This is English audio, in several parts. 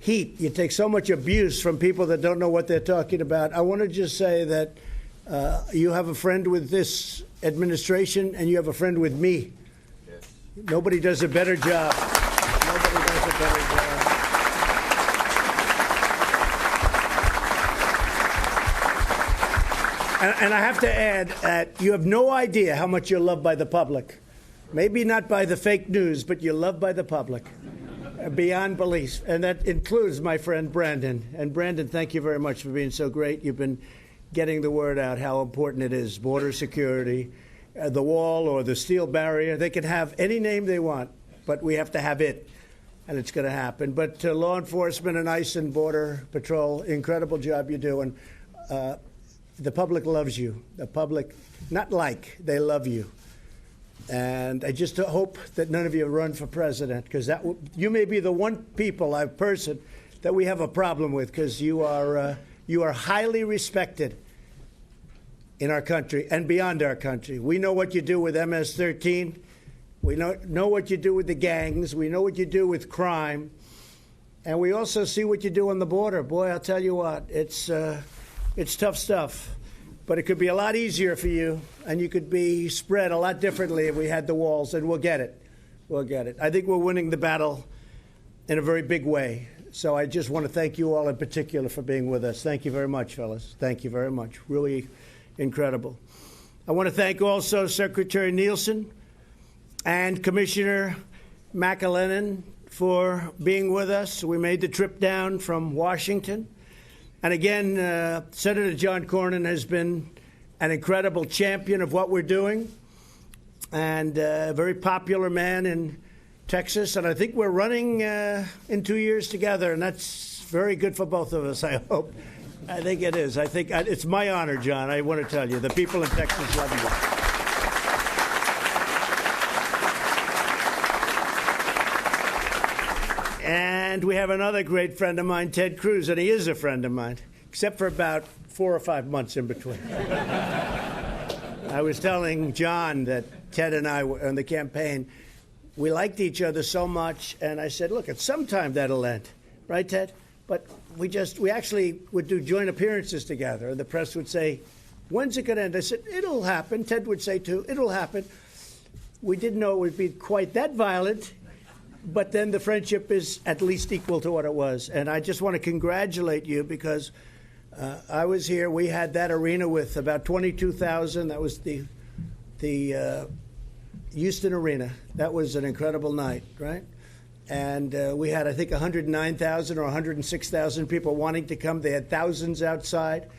heat. You take so much abuse from people that don't know what they're talking about. I want to just say that you have a friend with this administration, and you have a friend with me. Yes. Nobody does a better job. Nobody does a better job. And I have to add that you have no idea how much you're loved by the public. Maybe not by the fake news, but you're loved by the public. Beyond belief. And that includes my friend Brandon. And Brandon, thank you very much for being so great. You've been getting the word out how important it is. Border security, the wall or the steel barrier. They can have any name they want, but we have to have it. And it's going to happen. But to law enforcement and ICE and Border Patrol, incredible job you're doing. The public loves you. The public, not like, they love you. And I just hope that none of you run for president, because you may be the one person that we have a problem with, because you are highly respected in our country and beyond our country. We know what you do with MS-13. We know what you do with the gangs. We know what you do with crime. And we also see what you do on the border. Boy, I'll tell you what, it's tough stuff. But it could be a lot easier for you, and you could be spread a lot differently if we had the walls, and we'll get it. We'll get it. I think we're winning the battle in a very big way. So I just want to thank you all in particular for being with us. Thank you very much, fellas. Thank you very much. Really incredible. I want to thank also Secretary Nielsen and Commissioner McAllen for being with us. We made the trip down from Washington. And again, Senator John Cornyn has been an incredible champion of what we're doing, and a very popular man in Texas. And I think we're running in 2 years together, and that's very good for both of us, I hope. I think it is. I think it's my honor, John. I want to tell you, the people in Texas love you. And we have another great friend of mine, Ted Cruz, and he is a friend of mine, except for about 4 or 5 months in between. I was telling John that Ted and I were on the campaign, we liked each other so much, and I said, look, at some time that'll end. Right, Ted? But we actually would do joint appearances together, and the press would say, when's it going to end? I said, it'll happen. Ted would say, too, it'll happen. We didn't know it would be quite that violent. But then the friendship is at least equal to what it was. And I just want to congratulate you, because I was here. We had that arena with about 22,000. That was the Houston Arena. That was an incredible night, right? And we had, I think, 109,000 or 106,000 people wanting to come. They had thousands outside.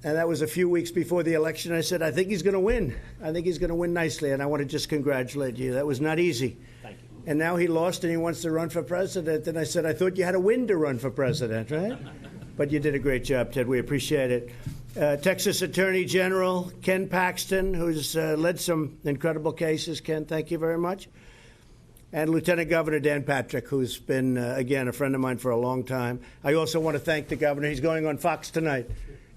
And that was a few weeks before the election. I said, I think he's going to win. I think he's going to win nicely. And I want to just congratulate you. That was not easy. Thank you. And now he lost and he wants to run for president. And I said, I thought you had a win to run for president, right? But you did a great job, Ted. We appreciate it. Texas Attorney General Ken Paxton, who's led some incredible cases. Ken, thank you very much. And Lieutenant Governor Dan Patrick, who's been, again, a friend of mine for a long time. I also want to thank the governor. He's going on Fox tonight.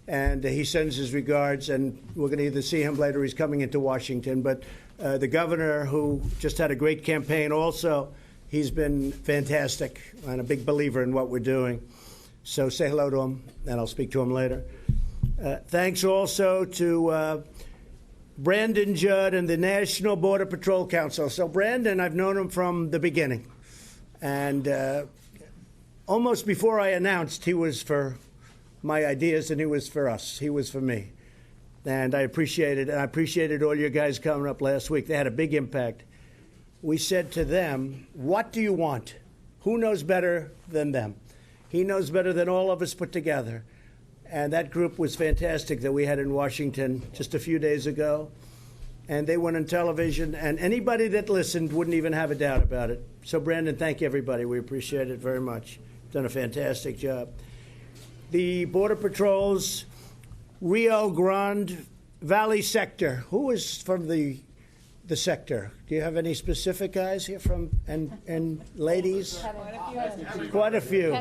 And he sends his regards, and we're going to either see him later or he's coming into Washington. But the governor, who just had a great campaign also, he's been fantastic and a big believer in what we're doing. So say hello to him, and I'll speak to him later. Thanks also to Brandon Judd and the National Border Patrol Council. So Brandon, I've known him from the beginning. And almost before I announced, he was for my ideas, and he was for us. He was for me. And I appreciated all you guys coming up last week. They had a big impact. We said to them, what do you want? Who knows better than them? He knows better than all of us put together. And that group was fantastic that we had in Washington just a few days ago. And they went on television, and anybody that listened wouldn't even have a doubt about it. So, Brandon, thank you, everybody. We appreciate it very much. You've done a fantastic job. The Border Patrol's Rio Grande Valley sector. Who is from the sector? Do you have any specific guys here from, and ladies? Quite a few.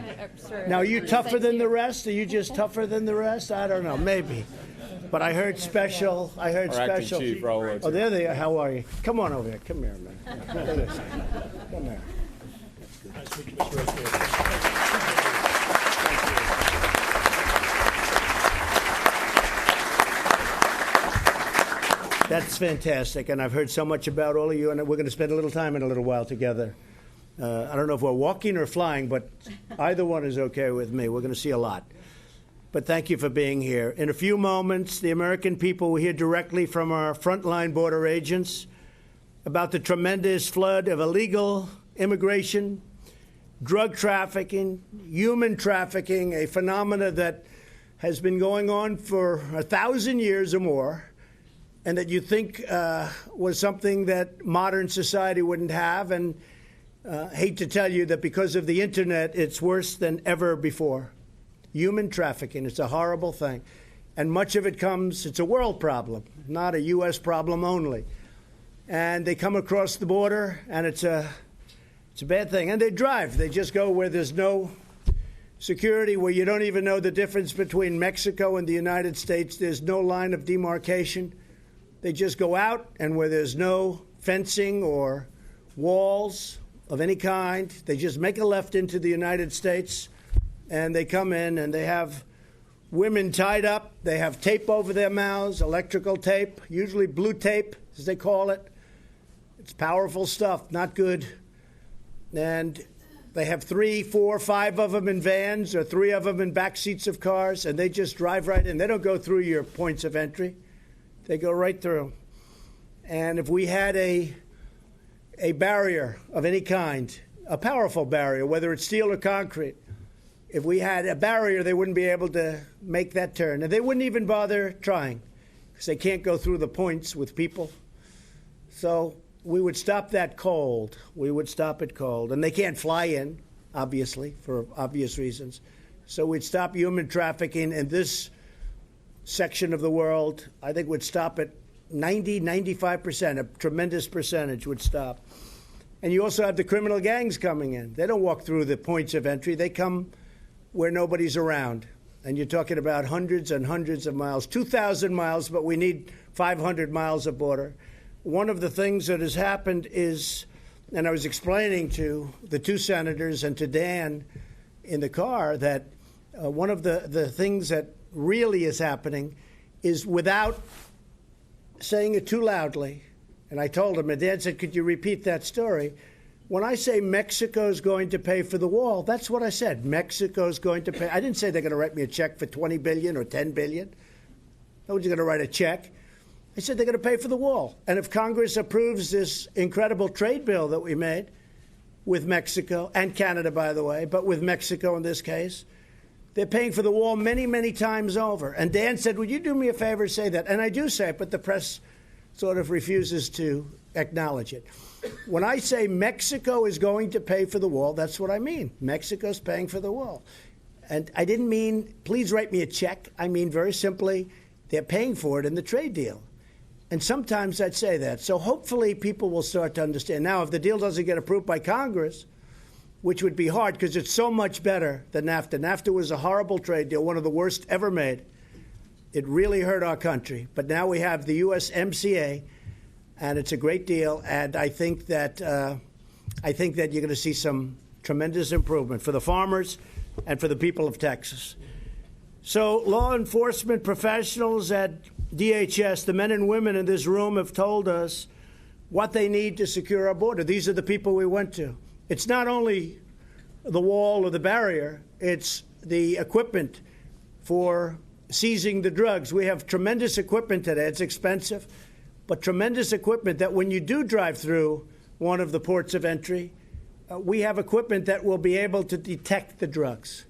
Now, are you tougher than the rest? Are you just tougher than the rest? I don't know, maybe. But I heard special. I heard special. Chief, oh, there they are. How are you? Come on over here. Come here, man. Come here. fantastic, and I've heard so much about all of you, and we're going to spend a little time in a little while together. I don't know if we're walking or flying, but either one is okay with me. We're going to see a lot. But thank you for being here. In a few moments, the American people will hear directly from our frontline border agents about the tremendous flood of illegal immigration, drug trafficking, human trafficking, a phenomena that has been going on for 1,000 years or more, and that you think was something that modern society wouldn't have. And hate to tell you that because of the internet, it's worse than ever before. Human trafficking, it's a horrible thing. And much of it comes, it's a world problem, not a U.S. problem only. And they come across the border, and it's a bad thing. And they drive. They just go where there's no security, where you don't even know the difference between Mexico and the United States. There's no line of demarcation. They just go out, and where there's no fencing or walls of any kind, they just make a left into the United States, and they come in, and they have women tied up. They have tape over their mouths, electrical tape, usually blue tape, as they call it. It's powerful stuff, not good. And they have 3, 4, 5 of them in vans, or 3 of them in back seats of cars, and they just drive right in. They don't go through your points of entry. They go right through. And if we had a barrier of any kind, a powerful barrier, whether it's steel or concrete, if we had a barrier, they wouldn't be able to make that turn. And they wouldn't even bother trying, because they can't go through the points with people. So we would stop that cold. We would stop it cold. And they can't fly in, obviously, for obvious reasons. So we'd stop human trafficking in this section of the world. I think would stop it 90, 95%, a tremendous percentage would stop. And you also have the criminal gangs coming in. They don't walk through the points of entry. They come where nobody's around. And you're talking about hundreds and hundreds of miles, 2,000 miles, but we need 500 miles of border. One of the things that has happened is, and I was explaining to the 2 senators and to Dan in the car, that one of the things that really is happening is, without saying it too loudly, and I told him, and Dan said, could you repeat that story? When I say Mexico's going to pay for the wall, that's what I said. Mexico's going to pay. I didn't say they're going to write me a check for $20 billion or $10 billion. Nobody's going to write a check. I said they're going to pay for the wall. And if Congress approves this incredible trade bill that we made with Mexico, and Canada, by the way, but with Mexico in this case, they're paying for the wall many, many times over. And Dan said, would you do me a favor, say that? And I do say it, but the press sort of refuses to acknowledge it. When I say Mexico is going to pay for the wall, that's what I mean. Mexico's paying for the wall. And I didn't mean, please write me a check. I mean, very simply, they're paying for it in the trade deal. And sometimes I'd say that. So hopefully people will start to understand. Now, if the deal doesn't get approved by Congress, which would be hard because it's so much better than NAFTA. NAFTA was a horrible trade deal, one of the worst ever made. It really hurt our country. But now we have the USMCA, and it's a great deal. And I think that you're going to see some tremendous improvement for the farmers and for the people of Texas. So law enforcement professionals at DHS, the men and women in this room, have told us what they need to secure our border. These are the people we went to. It's not only the wall or the barrier, it's the equipment for seizing the drugs. We have tremendous equipment today. It's expensive, but tremendous equipment that when you do drive through one of the ports of entry, we have equipment that will be able to detect the drugs.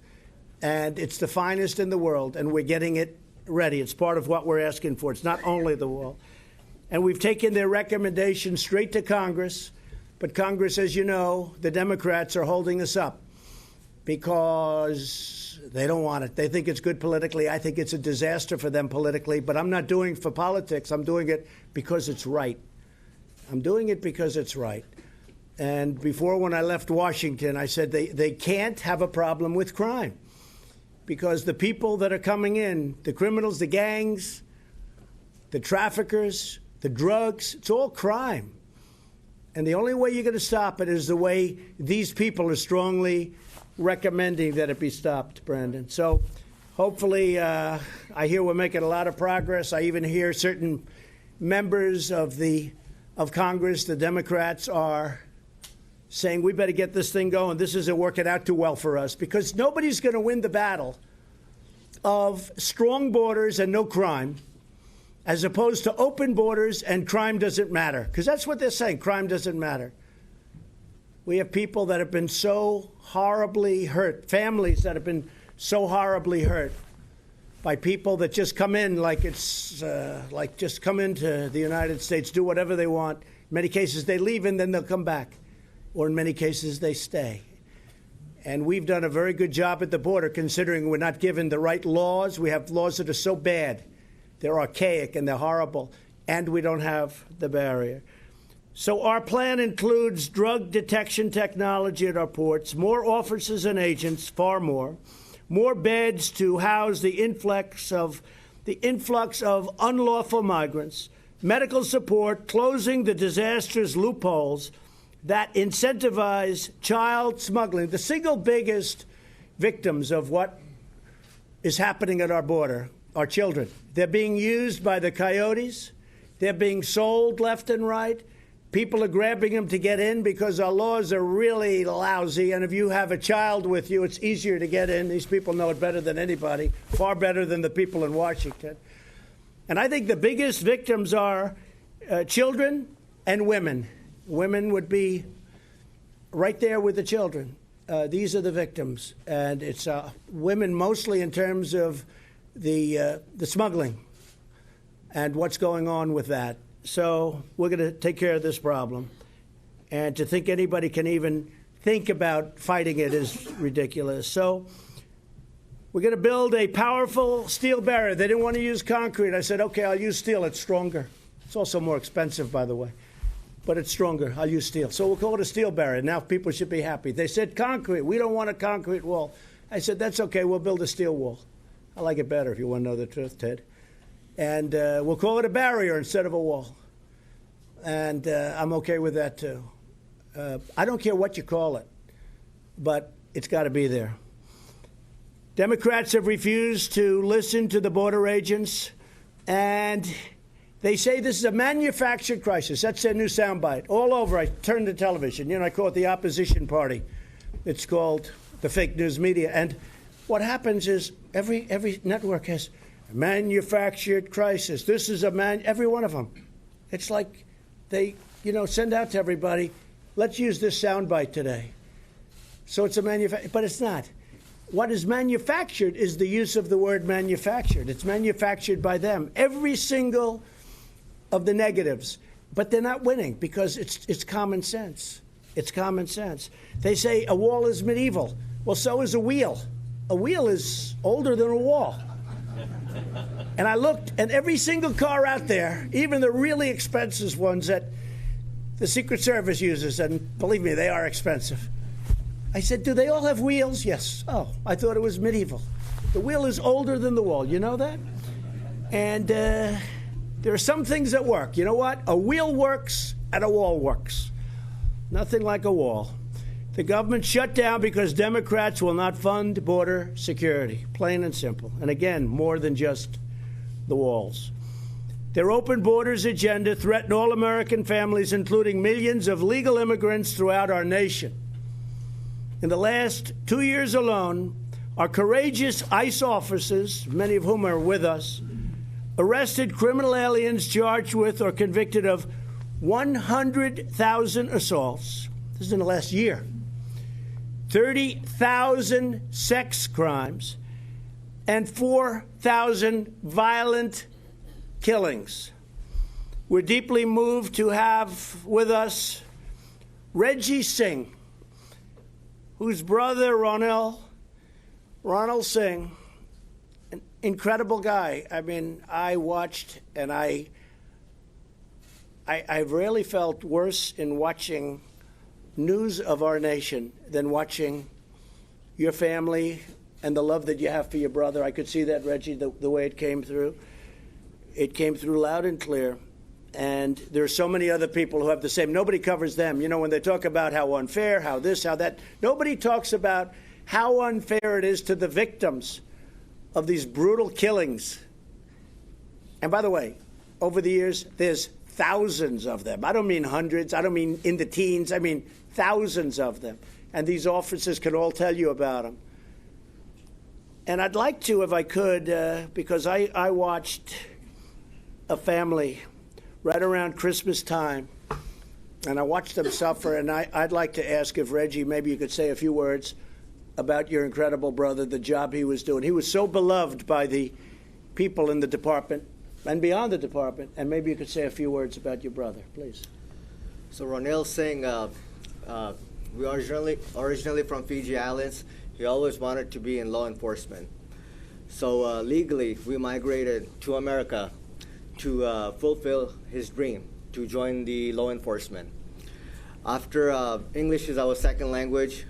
And it's the finest in the world, and we're getting it ready. It's part of what we're asking for. It's not only the wall. And we've taken their recommendations straight to Congress. But Congress, as you know, the Democrats are holding us up because they don't want it. They think it's good politically. I think it's a disaster for them politically. But I'm not doing it for politics. I'm doing it because it's right. I'm doing it because it's right. And before, when I left Washington, I said they can't have a problem with crime because the people that are coming in, the criminals, the gangs, the traffickers, the drugs, it's all crime. And the only way you're going to stop it is the way these people are strongly recommending that it be stopped, Brandon. So hopefully, I hear we're making a lot of progress. I even hear certain members of Congress, the Democrats, are saying we better get this thing going. This isn't working out too well for us, because nobody's going to win the battle of strong borders and no crime as opposed to open borders and crime doesn't matter, because that's what they're saying. Crime doesn't matter. We have people that have been so horribly hurt, families that have been so horribly hurt by people that just come in like it's like just come into the United States, do whatever they want. In many cases, they leave and then they'll come back. Or in many cases, they stay. And we've done a very good job at the border, considering we're not given the right laws. We have laws that are so bad. They're archaic and they're horrible. And we don't have the barrier. So our plan includes drug detection technology at our ports, more officers and agents, far more beds to house the influx of unlawful migrants, medical support, closing the disastrous loopholes that incentivize child smuggling, the single biggest victims of what is happening at our border, our children. They're being used by the coyotes. They're being sold left and right. People are grabbing them to get in because our laws are really lousy. And if you have a child with you, it's easier to get in. These people know it better than anybody, far better than the people in Washington. And I think the biggest victims are children and women. Women would be right there with the children. These are the victims. And it's women mostly in terms of the smuggling and what's going on with that. So we're going to take care of this problem. And to think anybody can even think about fighting it is ridiculous. So we're going to build a powerful steel barrier. They didn't want to use concrete. I said, OK, I'll use steel. It's stronger. It's also more expensive, by the way. But it's stronger. I'll use steel. So we'll call it a steel barrier. Now people should be happy. They said concrete. We don't want a concrete wall. I said, that's OK. We'll build a steel wall. I like it better, if you want to know the truth, Ted. And we'll call it a barrier instead of a wall. And I'm OK with that, too. I don't care what you call it, but it's got to be there. Democrats have refused to listen to the border agents, and they say this is a manufactured crisis. That's their new soundbite. All over, I turn the television. I call it the opposition party. It's called the fake news media. And what happens is every network has a manufactured crisis. This is every one of them. It's like they, send out to everybody, let's use this soundbite today. So it's but it's not. What is manufactured is the use of the word manufactured. It's manufactured by them. Every single of the negatives. But they're not winning because it's common sense. It's common sense. They say a wall is medieval. Well, so is a wheel. A wheel is older than a wall. And I looked, and every single car out there, even the really expensive ones that the Secret Service uses, and believe me, they are expensive. I said, do they all have wheels? Yes. Oh, I thought it was medieval. The wheel is older than the wall. You know that? And there are some things that work. You know what? A wheel works and a wall works. Nothing like a wall. The government shut down because Democrats will not fund border security, plain and simple. And again, more than just the walls. Their open borders agenda threatened all American families, including millions of legal immigrants throughout our nation. In the last 2 years alone, our courageous ICE officers, many of whom are with us, arrested criminal aliens charged with or convicted of 100,000 assaults. This is in the last year. 30,000 sex crimes, and 4,000 violent killings. We're deeply moved to have with us Reggie Singh, whose brother, Ronald Singh, an incredible guy. I mean, I watched, and I've rarely felt worse in watching news of our nation than watching your family and the love that you have for your brother. I could see that, Reggie, the way it came through. It came through loud and clear. And there are so many other people who have the same. Nobody covers them. When they talk about how unfair, how this, how that, nobody talks about how unfair it is to the victims of these brutal killings. And by the way, over the years, there's thousands of them. I don't mean hundreds. I don't mean in the teens. I mean thousands of them. And these officers can all tell you about them. And I'd like to, if I could, because I watched a family right around Christmas time, and I watched them suffer, and I'd like to ask if Reggie, maybe you could say a few words about your incredible brother, the job he was doing. He was so beloved by the people in the department and beyond the department, and maybe you could say a few words about your brother, please. So Ronil Singh, we are originally from Fiji Islands. He always wanted to be in law enforcement. So legally, we migrated to America to fulfill his dream, to join the law enforcement. After English is our second language,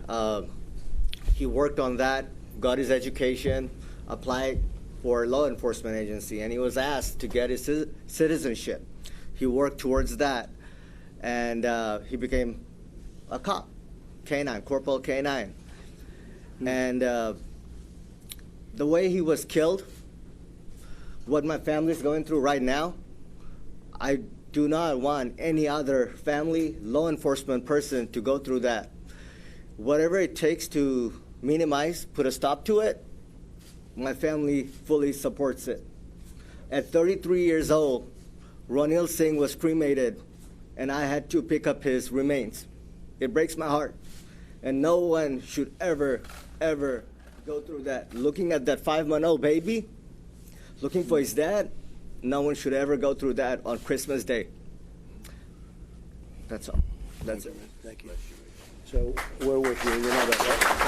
he worked on that, got his education, applied for a law enforcement agency, and he was asked to get his citizenship. He worked towards that, and he became a cop, K-9, Corporal K-9. And the way he was killed, what my family is going through right now, I do not want any other family, law enforcement person to go through that. Whatever it takes to minimize, put a stop to it, my family fully supports it. At 33 years old, Ronil Singh was cremated, and I had to pick up his remains. It breaks my heart. And no one should ever, ever go through that. Looking at that 5-month-old baby, looking for his dad, no one should ever go through that on Christmas Day. That's all. That's it. Thank you. So we're with you. You know that, right?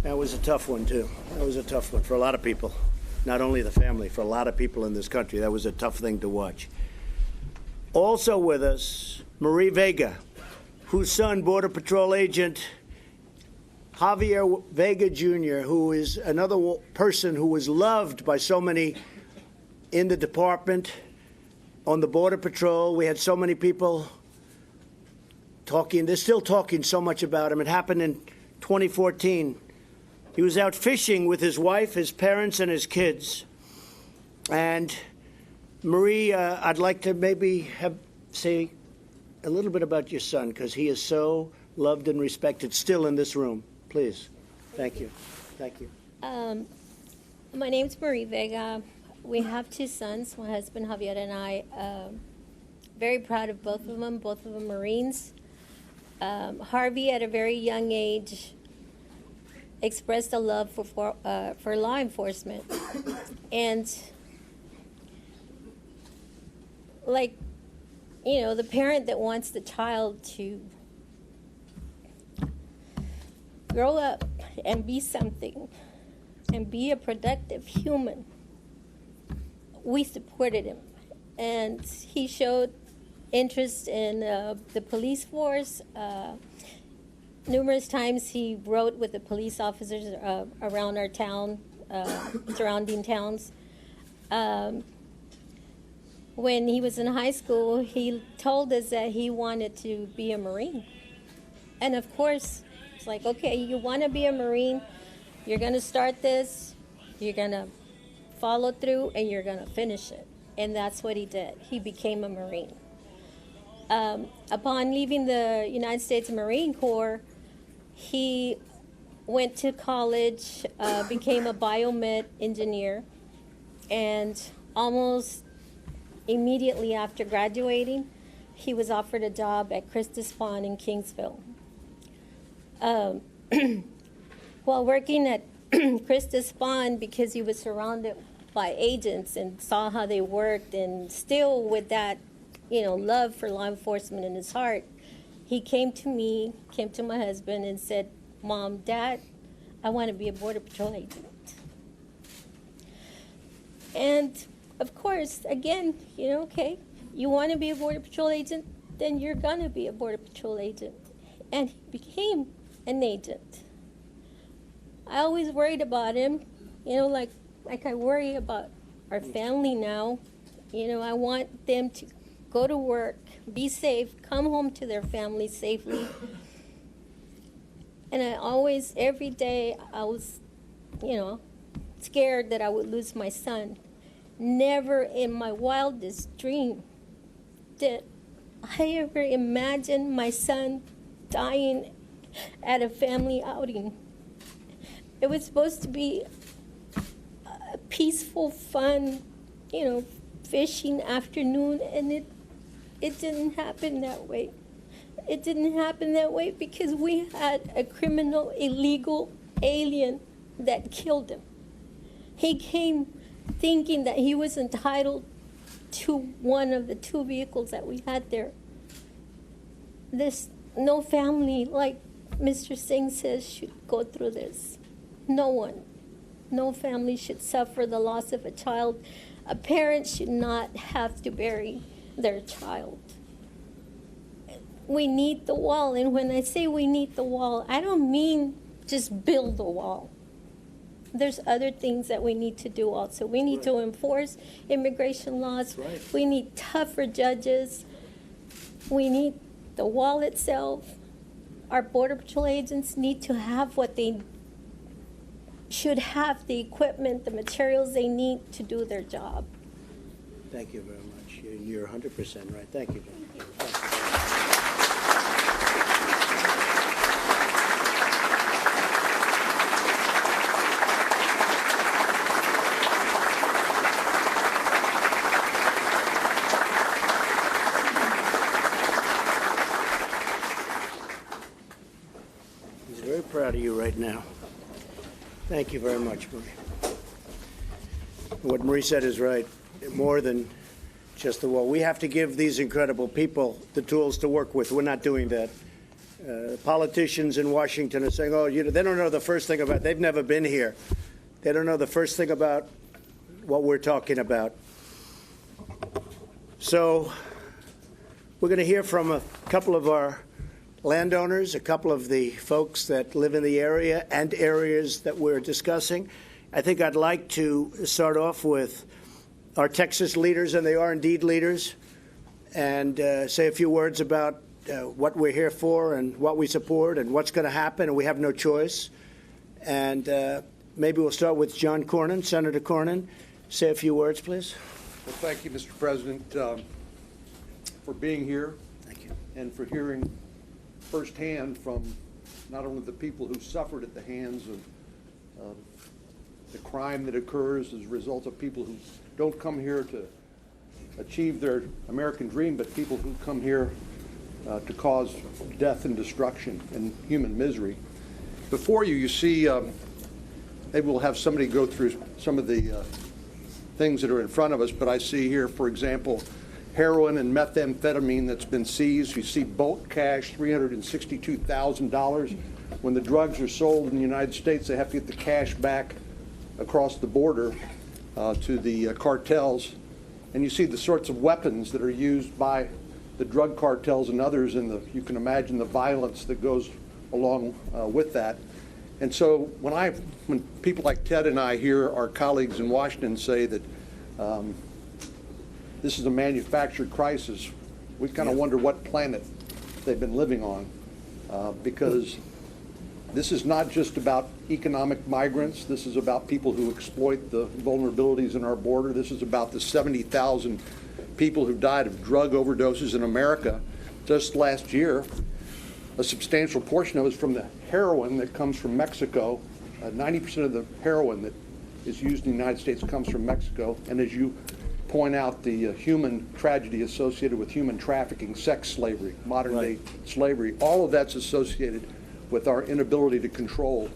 That was a tough one, too. That was a tough one for a lot of people. Not only the family, for a lot of people in this country. That was a tough thing to watch. Also with us, Marie Vega, whose son, Border Patrol agent Javier Vega Jr., who is another person who was loved by so many in the department, on the Border Patrol. We had so many people talking. They're still talking so much about him. It happened in 2014. He was out fishing with his wife, his parents, and his kids. And Marie, I'd like to maybe say a little bit about your son, because he is so loved and respected still in this room. Please. Thank you. Thank you. My name's Marie Vega. We have 2 sons, my husband Javier and I. Very proud of both of them Marines. Harvey, at a very young age, expressed a love for law enforcement. And like, the parent that wants the child to grow up and be something and be a productive human, we supported him. And he showed interest in the police force. Numerous times he rode with the police officers around our town, surrounding towns. When he was in high school, he told us that he wanted to be a Marine. And of course, it's like, okay, you want to be a Marine, you're going to start this, you're going to follow through, and you're going to finish it. And that's what he did. He became a Marine. Upon leaving the United States Marine Corps, he went to college, became a biomed engineer, and almost immediately after graduating, he was offered a job at Christus Pond in Kingsville. While working at Christus Pond, because he was surrounded by agents and saw how they worked, and still with that, love for law enforcement in his heart, he came to me, came to my husband, and said, Mom, Dad, I want to be a Border Patrol agent. And of course, again, okay, you want to be a Border Patrol agent, then you're going to be a Border Patrol agent. And he became an agent. I always worried about him, like I worry about our family now. I want them to go to work, be safe, come home to their family safely. And I always, every day, I was, scared that I would lose my son. Never in my wildest dream did I ever imagine my son dying at a family outing. It was supposed to be a peaceful, fun, fishing afternoon, and it didn't happen that way. It didn't happen that way because we had a criminal, illegal alien that killed him. He came thinking that he was entitled to one of the 2 vehicles that we had there. There's no family, like Mr. Singh says, should go through this. No one. No family should suffer the loss of a child. A parent should not have to bury their child. We need the wall, and when I say we need the wall, I don't mean just build a wall. There's other things that we need to do also. We need to enforce immigration laws. Right. We need tougher judges. We need the wall itself. Our Border Patrol agents need to have what they should have, the equipment, the materials they need to do their job. Thank you very much. You're 100% right. Thank you, John. He's very proud of you right now. Thank you very much, Marie. What Marie said is right. More than just the wall. We have to give these incredible people the tools to work with. We're not doing that. Politicians in Washington are saying, oh, they don't know the first thing about, they've never been here. They don't know the first thing about what we're talking about. So we're going to hear from a couple of our landowners, a couple of the folks that live in the area and areas that we're discussing. I think I'd like to start off with our Texas leaders, and they are indeed leaders, and say a few words about what we're here for and what we support and what's going to happen, and we have no choice. And maybe we'll start with John Cornyn, Senator Cornyn. Say a few words, please. Well, thank you, Mr. President, for being here. Thank you. And for hearing firsthand from not only the people who suffered at the hands of the crime that occurs as a result of people who don't come here to achieve their American dream, but people who come here to cause death and destruction and human misery. Before you see, maybe we'll have somebody go through some of the things that are in front of us, but I see here, for example, heroin and methamphetamine that's been seized. You see bulk cash, $362,000. When the drugs are sold in the United States, they have to get the cash back across the border to the cartels. And you see the sorts of weapons that are used by the drug cartels and others, and you can imagine the violence that goes along with that. And so when people like Ted and I hear our colleagues in Washington say that this is a manufactured crisis, we kind of wonder what planet they've been living on, because this is not just about economic migrants. This is about people who exploit the vulnerabilities in our border. This is about the 70,000 people who died of drug overdoses in America just last year. A substantial portion of it is from the heroin that comes from Mexico. 90% of the heroin that is used in the United States comes from Mexico. And as you point out, the human tragedy associated with human trafficking, sex slavery, modern-day slavery, all of that's associated with our inability to control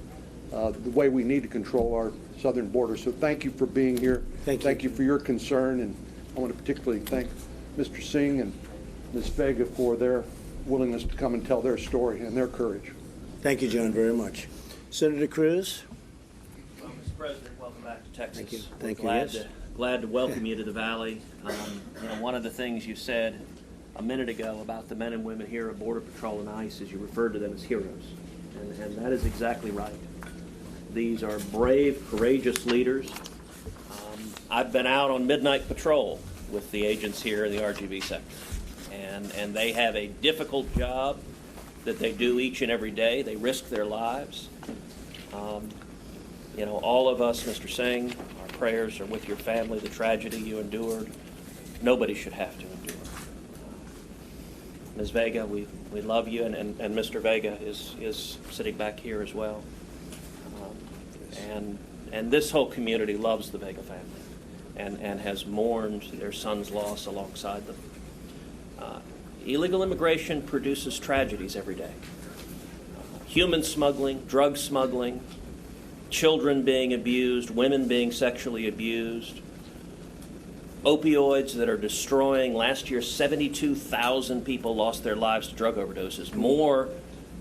the way we need to control our southern border. So thank you for being here. Thank you for your concern, and I want to particularly thank Mr. Singh and Ms. Vega for their willingness to come and tell their story and their courage. Thank you, John, very much. Senator Cruz. Well, Mr. President, welcome back to Texas. Thank you. We're Thank you. glad to welcome you to the Valley. One of the things you said a minute ago about the men and women here at Border Patrol and ICE is you referred to them as heroes. And that is exactly right. These are brave, courageous leaders. I've been out on midnight patrol with the agents here in the RGV sector, and they have a difficult job that they do each and every day. They risk their lives. All of us, Mr. Singh, our prayers are with your family, the tragedy you endured. Nobody should have to endure. Ms. Vega, we love you, and Mr. Vega is sitting back here as well. And this whole community loves the Vega family and has mourned their son's loss alongside them. Illegal immigration produces tragedies every day. Human smuggling, drug smuggling, children being abused, women being sexually abused, opioids that are destroying. Last year, 72,000 people lost their lives to drug overdoses, more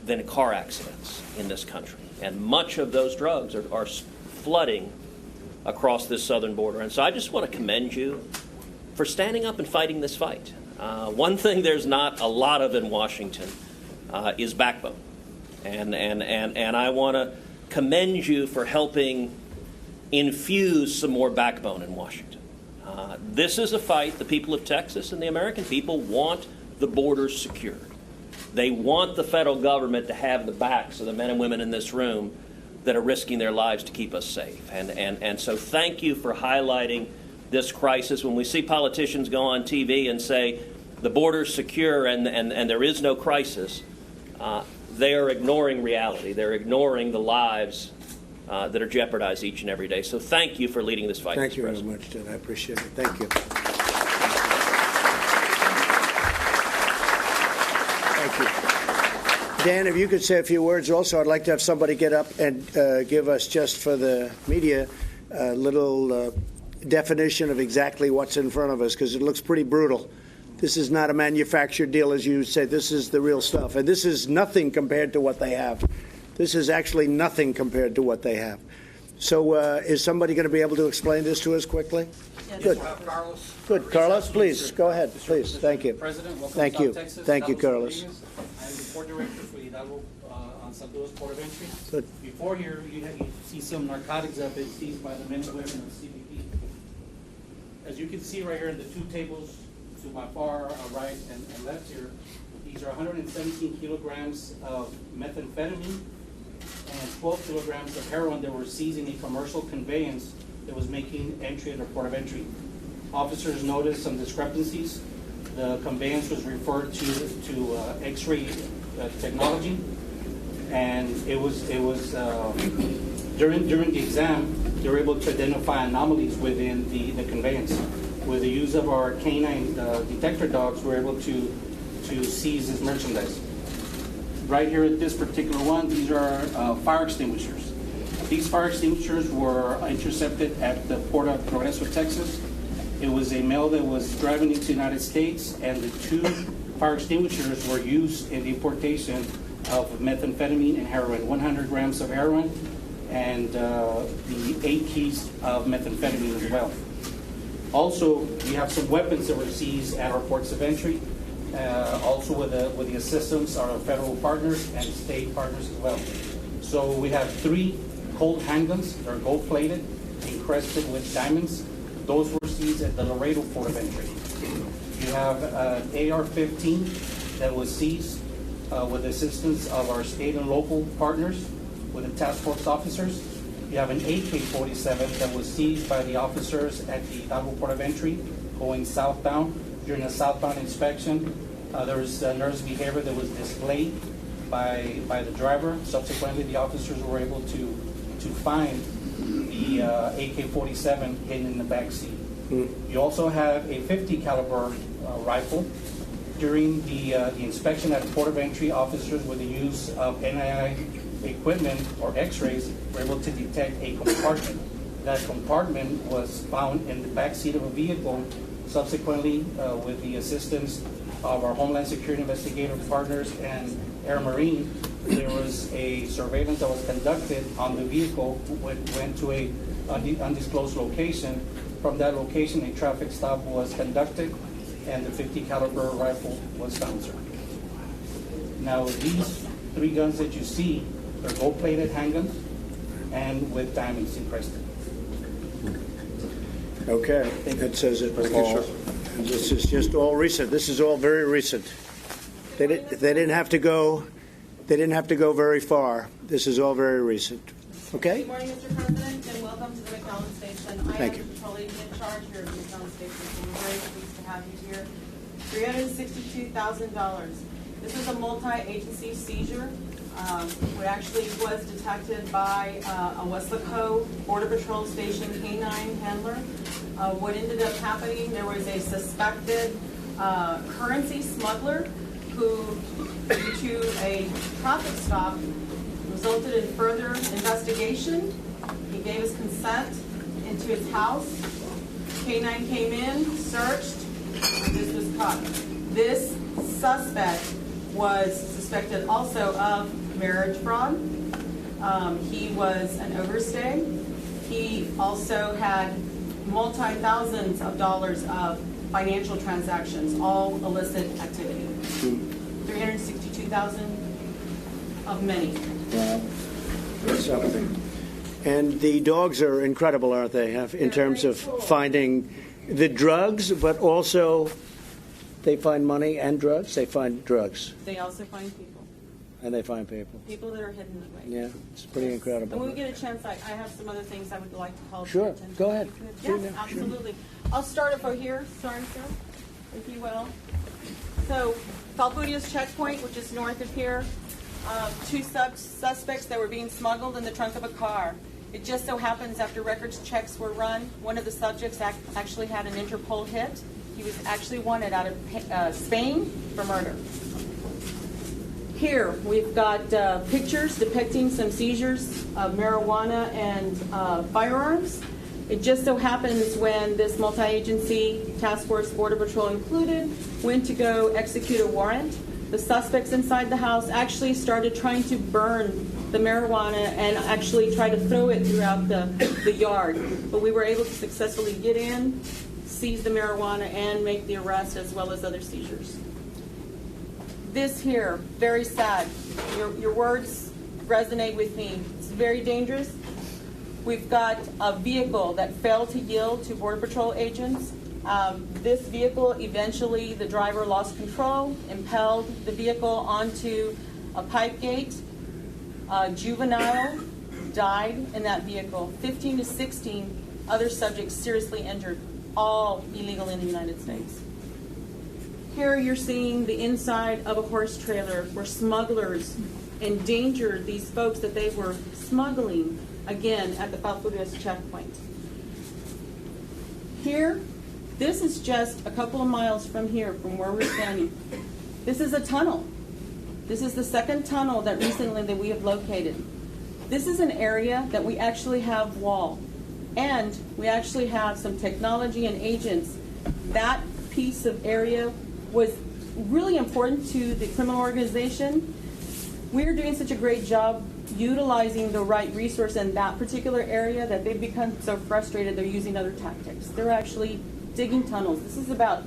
than car accidents in this country. And much of those drugs are flooding across this southern border. And so I just want to commend you for standing up and fighting this fight. One thing there's not a lot of in Washington is backbone. And I want to commend you for helping infuse some more backbone in Washington. This is a fight the people of Texas and the American people want the borders secured. They want the federal government to have the backs of the men and women in this room that are risking their lives to keep us safe. And so thank you for highlighting this crisis. When we see politicians go on TV and say the border's secure and there is no crisis, they are ignoring reality. They're ignoring the lives that are jeopardized each and every day. So thank you for leading this fight. Thank you very much, Ted. I appreciate it. Thank you. Thank you. Dan, if you could say a few words also, I'd like to have somebody get up and give us, just for the media, a little definition of exactly what's in front of us, because it looks pretty brutal. This is not a manufactured deal, as you say. This is the real stuff. And this is nothing compared to what they have. This is actually nothing compared to what they have. So is somebody going to be able to explain this to us quickly? Yes. Good. Carlos. Good. Carlos, please, go ahead. Please. Thank you. President, welcome Thank to you. South Texas. Thank you, Carlos. I'm the port director for Hidalgo on San Luis Port of Entry. Good. Before here, you see some narcotics that have been seized by the men and women of CBP. As you can see right here in the two tables to my far right and left here, these are 117 kilograms of methamphetamine and 12 kilograms of heroin that were seized in a commercial conveyance that was making entry at the port of entry. Officers noticed some discrepancies. The conveyance was referred to X-ray technology, and it was during the exam they were able to identify anomalies within the conveyance. With the use of our canine detector dogs, we were able to seize this merchandise. Right here at this particular one, these are fire extinguishers. These fire extinguishers were intercepted at the port of Progreso, Texas. It was a male that was driving into the United States, and the two fire extinguishers were used in the importation of methamphetamine and heroin, 100 grams of heroin and the 8 keys of methamphetamine as well. Also, we have some weapons that were seized at our ports of entry, also with the assistance of our federal partners and state partners as well. So we have 3 Colt handguns. They're gold-plated, encrusted with diamonds. Those were seized at the Laredo port of entry. You have an AR-15 that was seized with the assistance of our state and local partners with the task force officers. You have an AK-47 that was seized by the officers at the Hidalgo port of entry going southbound. During a southbound inspection, there was nervous behavior that was displayed by the driver. Subsequently, the officers were able to find the AK-47 hidden in the back seat. You also have a 50 caliber rifle. During the inspection at the port of entry, officers with the use of NII equipment or X-rays were able to detect a compartment. That compartment was found in the back seat of a vehicle. Subsequently, with the assistance of our Homeland Security investigative partners and Air Marine, there was a surveillance that was conducted on the vehicle, went to a undisclosed location. From that location, a traffic stop was conducted, and the 50 caliber rifle was found, sir. Now, these 3 guns that you see, they're gold-plated handguns, and with diamonds encrusted. Okay, that says it all. And this is just all recent. This is all very recent. They didn't have to go. They didn't have to go very far. This is all very recent. Okay. Good morning, Mr. President, and welcome to the McAllen Station. I am you. the patrol agent in charge here at the McAllen Station, so we're very pleased to have you here. $362,000. This is a multi-agency seizure. It actually was detected by a Weslaco Border Patrol Station K-9 handler. What ended up happening, there was a suspected currency smuggler who, due to a traffic stop, resulted in further investigation. He gave his consent into his house. K-9 came in, searched, and this was caught. This suspect was suspected also of marriage fraud. He was an overstay. He also had multi-thousands of dollars of financial transactions, all illicit activity. 362,000 of many. Wow. That's something. And the dogs are incredible, aren't they? In terms of finding the drugs, but also they find money and drugs. They find drugs. They also find people. And they find people. People that are hidden away. Yeah, it's pretty incredible. And when we get a chance, I have some other things I would like to call Sure, your attention. go ahead. Yes, Sure. absolutely. I'll start over here, sorry, sir, if you will. So, Falfurrias checkpoint, which is north of here, two suspects that were being smuggled in the trunk of a car. It just so happens after records checks were run, one of the subjects actually had an Interpol hit. He was actually wanted out of Spain for murder. Here, we've got pictures depicting some seizures of marijuana and firearms. It just so happens when this multi-agency task force, Border Patrol included, went to go execute a warrant, the suspects inside the house actually started trying to burn the marijuana and actually try to throw it throughout the yard. But we were able to successfully get in, seize the marijuana, and make the arrest as well as other seizures. This here, very sad. Your words resonate with me. It's very dangerous. We've got a vehicle that failed to yield to Border Patrol agents. This vehicle, eventually the driver lost control, impelled the vehicle onto a pipe gate. A juvenile died in that vehicle. 15 to 16 other subjects seriously injured, all illegal in the United States. Here you're seeing the inside of a horse trailer where smugglers endangered these folks that they were smuggling, again, at the Falfurrias checkpoint. Here, this is just a couple of miles from here, from where we're standing. This is a tunnel. This is the second tunnel that recently that we have located. This is an area that we actually have wall, and we actually have some technology and agents. That piece of area was really important to the criminal organization. We're doing such a great job utilizing the right resource in that particular area that they've become so frustrated they're using other tactics. They're actually digging tunnels. This is about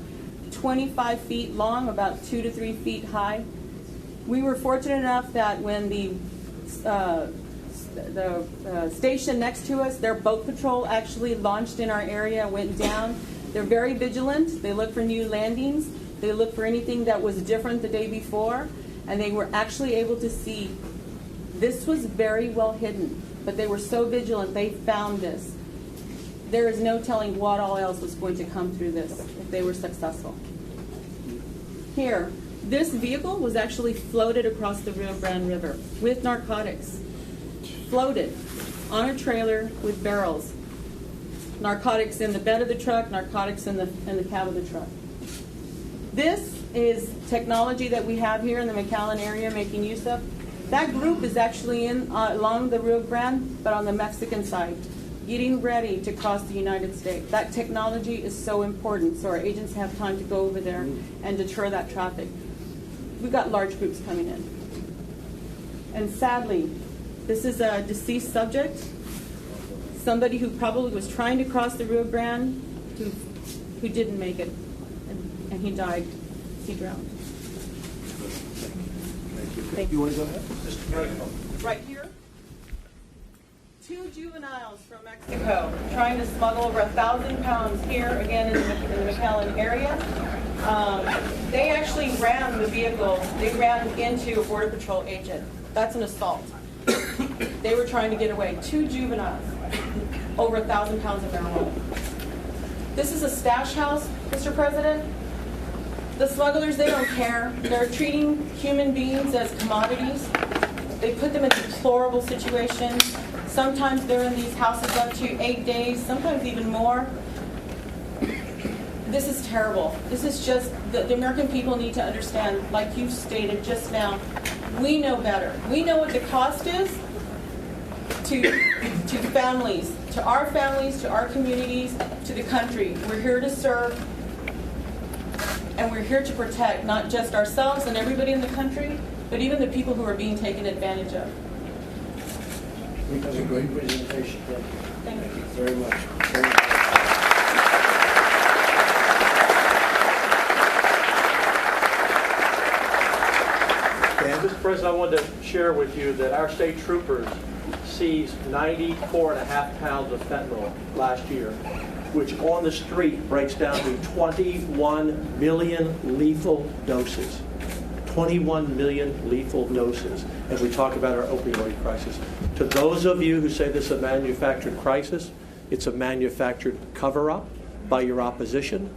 25 feet long, about 2 to 3 feet high. We were fortunate enough that when the station next to us, their boat patrol actually launched in our area, went down. They're very vigilant. They look for new landings. They look for anything that was different the day before, and they were actually able to see. This was very well hidden, but they were so vigilant, they found this. There is no telling what all else was going to come through this if they were successful. Here, this vehicle was actually floated across the Rio Grande River with narcotics. Floated on a trailer with barrels. Narcotics in the bed of the truck, narcotics in the cab of the truck. This is technology that we have here in the McAllen area making use of. That group is actually in along the Rio Grande, but on the Mexican side, getting ready to cross the United States. That technology is so important, so our agents have time to go over there and deter that traffic. We've got large groups coming in. And sadly, this is a deceased subject, somebody who probably was trying to cross the Rio Grande, who didn't make it, and he died. He drowned. Thank you. You want to go ahead? Right here, 2 juveniles from Mexico trying to smuggle over 1,000 pounds here, again, in the McAllen area. They actually ran the vehicle. They ran into a Border Patrol agent. That's an assault. They were trying to get away. 2 juveniles, over 1,000 pounds of marijuana. This is a stash house, Mr. President. The smugglers, they don't care. They're treating human beings as commodities. They put them in deplorable situations. Sometimes they're in these houses up to 8 days, sometimes even more. This is terrible. This is just, the American people need to understand, like you stated just now, we know better. We know what the cost is to families, to our communities, to the country. We're here to serve, and we're here to protect not just ourselves and everybody in the country, but even the people who are being taken advantage of. That was a great presentation. Thank you. Very much. Mr. President, I wanted to share with you that our state troopers seized 94.5 pounds of fentanyl last year, which on the street breaks down to 21 million lethal doses. 21 million lethal doses as we talk about our opioid crisis. To those of you who say this is a manufactured crisis, it's a manufactured cover-up by your opposition.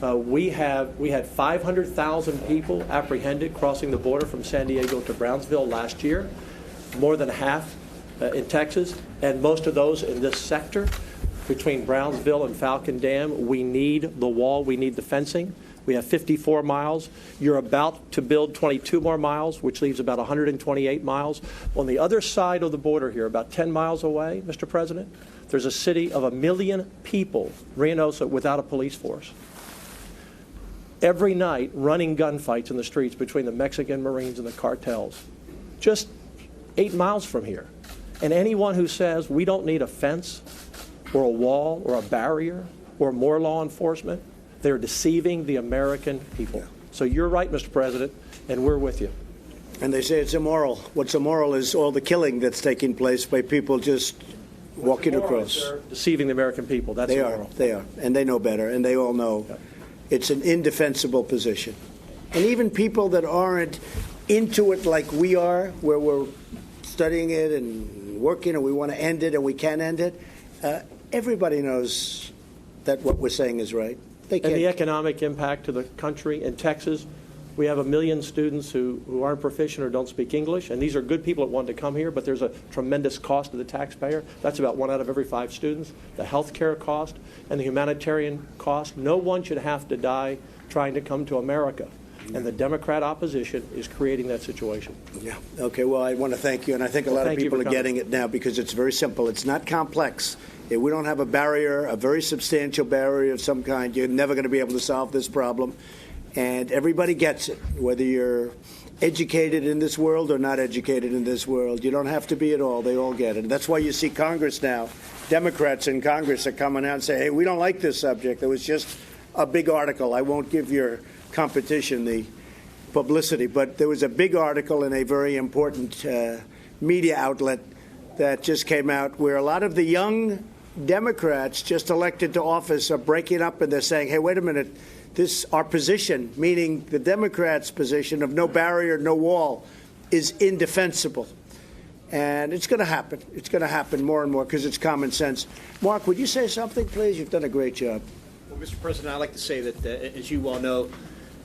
We had 500,000 people apprehended crossing the border from San Diego to Brownsville last year, more than half in Texas, and most of those in this sector between Brownsville and Falcon Dam. We need the wall, we need the fencing. We have 54 miles. You're about to build 22 more miles, which leaves about 128 miles. On the other side of the border here, about 10 miles away, Mr. President, there's a city of 1 million people, Reynosa, without a police force. Every night, running gunfights in the streets between the Mexican Marines and the cartels, just 8 miles from here. And anyone who says we don't need a fence or a wall or a barrier or more law enforcement, they're deceiving the American people. So you're right, Mr. President, and we're with you. And they say it's immoral. What's immoral is all the killing that's taking place by people just walking across. They're deceiving the American people. That's immoral. They are. And they know better, and they all know it's an indefensible position. And even people that aren't into it like we are, where we're studying it and working and we want to end it and we can end it, everybody knows that what we're saying is right. And the economic impact to the country in Texas, we have 1 million students who aren't proficient or don't speak English, and these are good people that want to come here, but there's a tremendous cost to the taxpayer. That's about 1 out of every 5 students. The health care cost and the humanitarian cost. No one should have to die trying to come to America. And the Democrat opposition is creating that situation. Yeah. Okay, well, I want to thank you, and I think a lot of people are getting it now because it's very simple. It's not complex. If we don't have a barrier, a very substantial barrier of some kind, you're never going to be able to solve this problem. And everybody gets it, whether you're educated in this world or not educated in this world. You don't have to be at all. They all get it. And that's why you see Congress now. Democrats in Congress are coming out and say, hey, we don't like this subject. There was just a big article. I won't give your competition the publicity, but there was a big article in a very important media outlet that just came out where a lot of the young Democrats just elected to office are breaking up, and they're saying, hey, wait a minute, our position, meaning the Democrats' position of no barrier, no wall, is indefensible. And it's going to happen. It's going to happen more and more because it's common sense. Mark, would you say something, please? You've done a great job. Well, Mr. President, I'd like to say that, as you well know,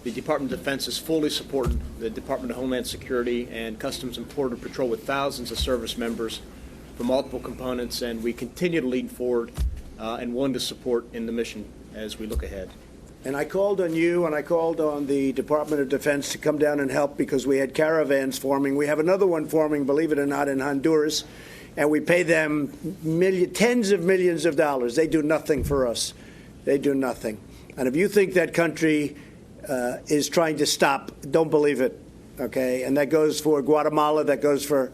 the Department of Defense is fully supporting the Department of Homeland Security and Customs and Border Patrol with thousands of service members from multiple components, and we continue to lead forward and willing to support in the mission as we look ahead. And I called on you and I called on the Department of Defense to come down and help because we had caravans forming. We have another one forming, believe it or not, in Honduras, and we pay them tens of millions of dollars. They do nothing for us. They do nothing. And if you think that country is trying to stop, don't believe it, okay? And that goes for Guatemala, that goes for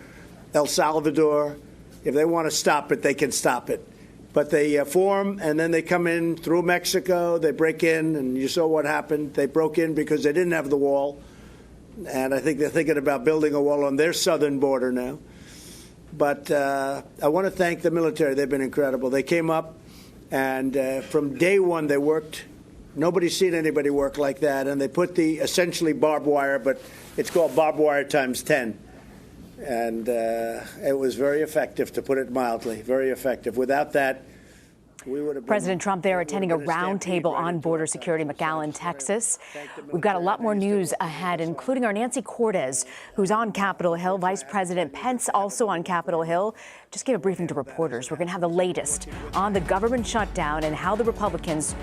El Salvador. If they want to stop it, they can stop it. But they form, and then they come in through Mexico. They break in, and you saw what happened. They broke in because they didn't have the wall. And I think they're thinking about building a wall on their southern border now. But I want to thank the military. They've been incredible. They came up, and from day one they worked. Nobody's seen anybody work like that. And they put the essentially barbed wire, but it's called barbed wire times 10. And it was very effective, to put it mildly, very effective. Without that, we would have been, President Trump there attending a roundtable on border security in McAllen, Texas. We've got a lot more news ahead, including our Nancy Cortez, who's on Capitol Hill. Vice President Pence also on Capitol Hill. Just gave a briefing to reporters. We're going to have the latest on the government shutdown and how the Republicans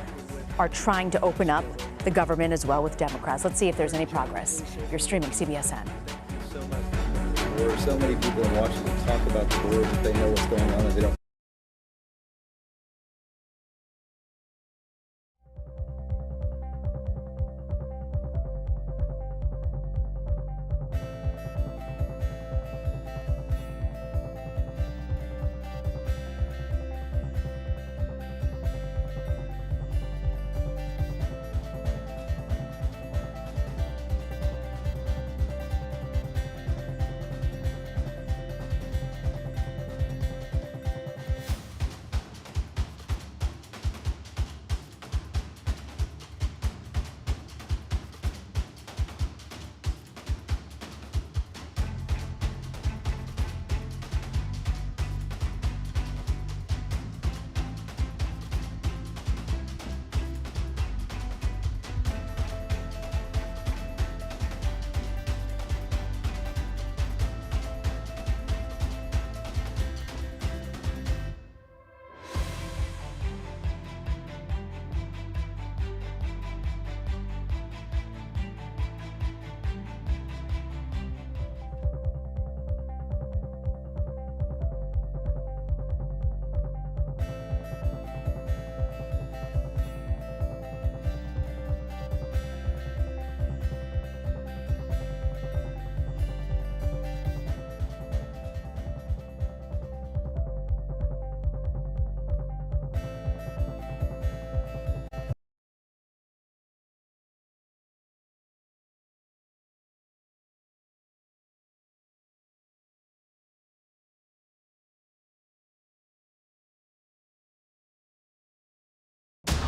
are trying to open up the government as well with Democrats. Let's see if there's any progress. You're streaming CBSN. There are so many people in Washington talk about the border that they know what's going on and they don't.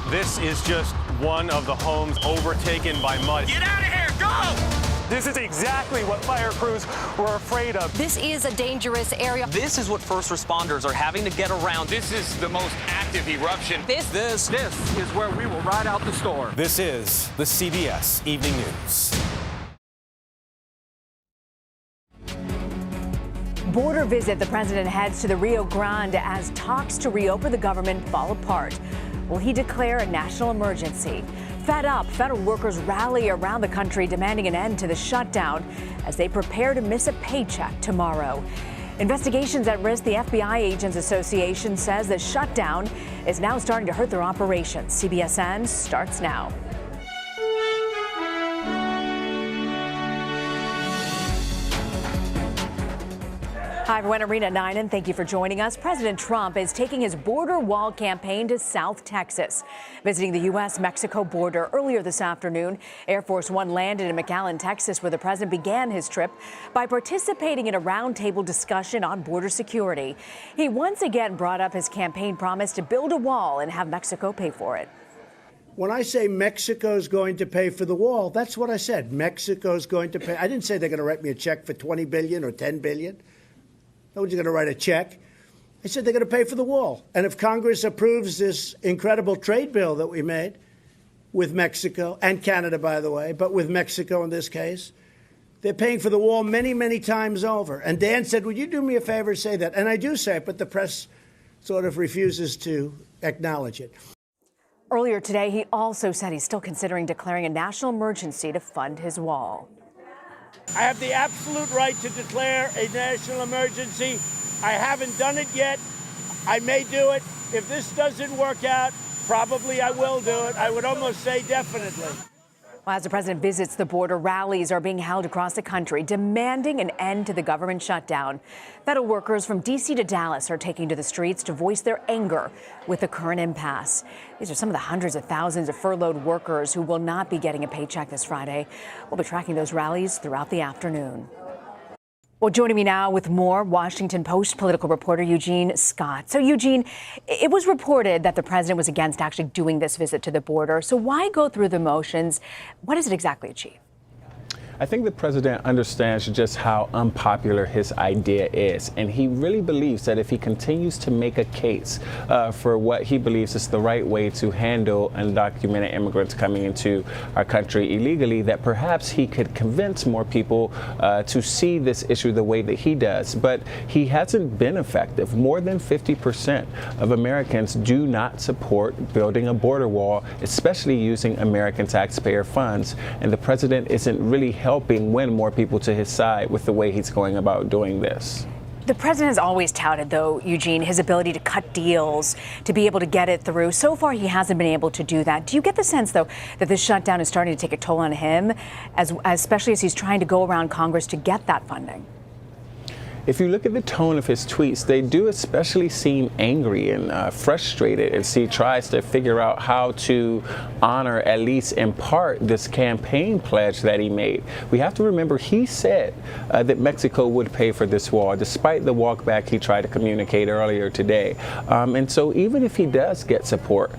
This is just one of the homes overtaken by mud. Get out of here, go! This is exactly what fire crews were afraid of. This is a dangerous area. This is what first responders are having to get around. This is the most active eruption. This is where we will ride out the storm. This is the CBS Evening News. Border visit. The president heads to the Rio Grande as talks to reopen the government fall apart. Will he declare a national emergency? Fed up, federal workers rally around the country demanding an end to the shutdown as they prepare to miss a paycheck tomorrow. Investigations at risk. The FBI Agents Association says the shutdown is now starting to hurt their operations. CBSN starts now. Hi, everyone. Arena 9, and thank you for joining us. President Trump is taking his border wall campaign to South Texas, visiting the U.S.-Mexico border. Earlier this afternoon, Air Force One landed in McAllen, Texas, where the president began his trip by participating in a roundtable discussion on border security. He once again brought up his campaign promise to build a wall and have Mexico pay for it. When I say Mexico's going to pay for the wall, that's what I said. Mexico's going to pay. I didn't say they're going to write me a check for $20 billion or $10 billion. Nobody's going to write a check. I said they're going to pay for the wall. And if Congress approves this incredible trade bill that we made with Mexico and Canada, by the way, but with Mexico in this case, they're paying for the wall many, many times over. And Dan said, would you do me a favor, say that? And I do say it, but the press sort of refuses to acknowledge it. Earlier today, he also said he's still considering declaring a national emergency to fund his wall. I have the absolute right to declare a national emergency. I haven't done it yet. I may do it. If this doesn't work out, probably I will do it. I would almost say definitely. Well, as the president visits the border, rallies are being held across the country demanding an end to the government shutdown. Federal workers from D.C. to Dallas are taking to the streets to voice their anger with the current impasse. These are some of the hundreds of thousands of furloughed workers who will not be getting a paycheck this Friday. We'll be tracking those rallies throughout the afternoon. Well, joining me now with more, Washington Post political reporter Eugene Scott. So, Eugene, it was reported that the president was against actually doing this visit to the border. So why go through the motions? What does it exactly achieve? I think the president understands just how unpopular his idea is, and he really believes that if he continues to make a case for what he believes is the right way to handle undocumented immigrants coming into our country illegally, that perhaps he could convince more people to see this issue the way that he does. But he hasn't been effective. More than 50% of Americans do not support building a border wall, especially using American taxpayer funds, and the president isn't really helping win more people to his side with the way he's going about doing this. The president has always touted, though, Eugene, his ability to cut deals, to be able to get it through. So far, he hasn't been able to do that. Do you get the sense, though, that this shutdown is starting to take a toll on him, especially as he's trying to go around Congress to get that funding? If you look at the tone of his tweets, they do especially seem angry and frustrated as he tries to figure out how to honor, at least in part, this campaign pledge that he made. We have to remember he said that Mexico would pay for this wall, despite the walk back he tried to communicate earlier today. And so even if he does get support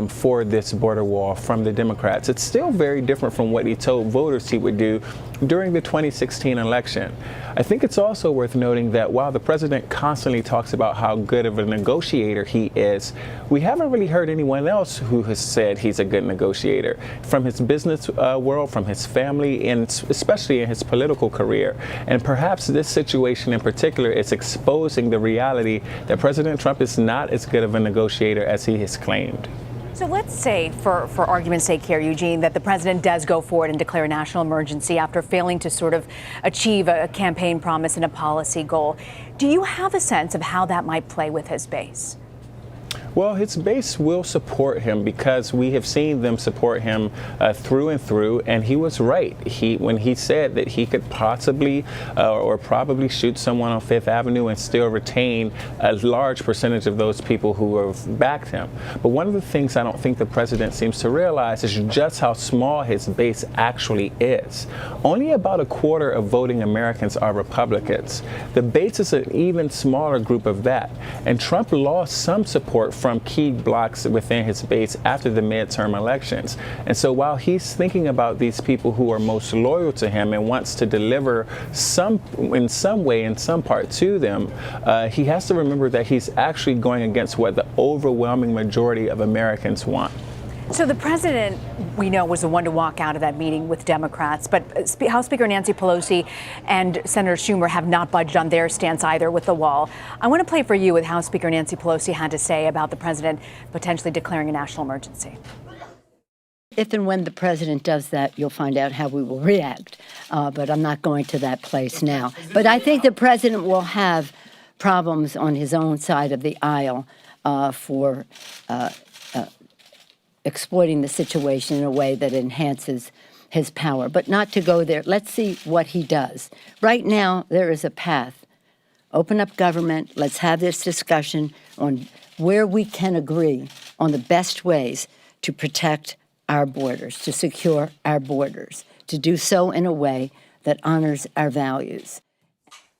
for this border wall from the Democrats, it's still very different from what he told voters he would do during the 2016 election. I think it's also worth noting that while the president constantly talks about how good of a negotiator he is, we haven't really heard anyone else who has said he's a good negotiator. From his business world, from his family, and especially in his political career. And perhaps this situation in particular is exposing the reality that President Trump is not as good of a negotiator as he has claimed. So let's say, for argument's sake here, Eugene, that the president does go forward and declare a national emergency after failing to sort of achieve a campaign promise and a policy goal. Do you have a sense of how that might play with his base? Well, his base will support him because we have seen them support him through and through, and he was right. When he said that he could possibly or probably shoot someone on Fifth Avenue and still retain a large percentage of those people who have backed him. But one of the things I don't think the president seems to realize is just how small his base actually is. Only about a quarter of voting Americans are Republicans. The base is an even smaller group of that, and Trump lost some support from key blocks within his base after the midterm elections. And so while he's thinking about these people who are most loyal to him and wants to deliver in some way, in some part to them, he has to remember that he's actually going against what the overwhelming majority of Americans want. So the president, we know, was the one to walk out of that meeting with Democrats, but House Speaker Nancy Pelosi and Senator Schumer have not budged on their stance either with the wall. I want to play for you what House Speaker Nancy Pelosi had to say about the president potentially declaring a national emergency. If and when the president does that, you'll find out how we will react. But I'm not going to that place now. But I think the president will have problems on his own side of the aisle for exploiting the situation in a way that enhances his power, but not to go there. Let's see what he does. Right now, there is a path. Open up government. Let's have this discussion on where we can agree on the best ways to protect our borders, to secure our borders, to do so in a way that honors our values.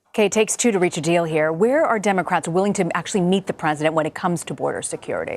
Okay, it takes two to reach a deal here. Where are Democrats willing to actually meet the president when it comes to border security?